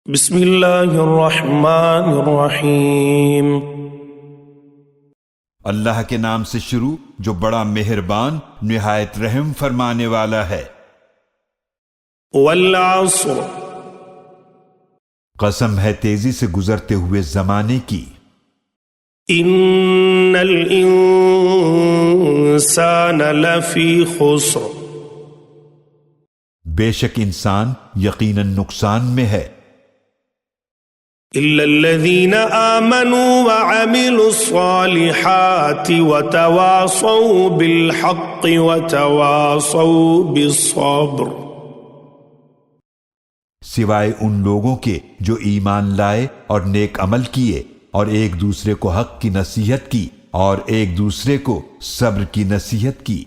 بسم اللہ الرحمن الرحیم۔ اللہ کے نام سے شروع جو بڑا مہربان نہایت رحم فرمانے والا ہے۔ والعصر، قسم ہے تیزی سے گزرتے ہوئے زمانے کی۔ ان الانسان لفی خسر، بے شک انسان یقیناً نقصان میں ہے، الا الذین آمنوا وعملوا الصالحات وتواصوا بالحق وتواصوا بالصبر، سوائے ان لوگوں کے جو ایمان لائے اور نیک عمل کیے اور ایک دوسرے کو حق کی نصیحت کی اور ایک دوسرے کو صبر کی نصیحت کی۔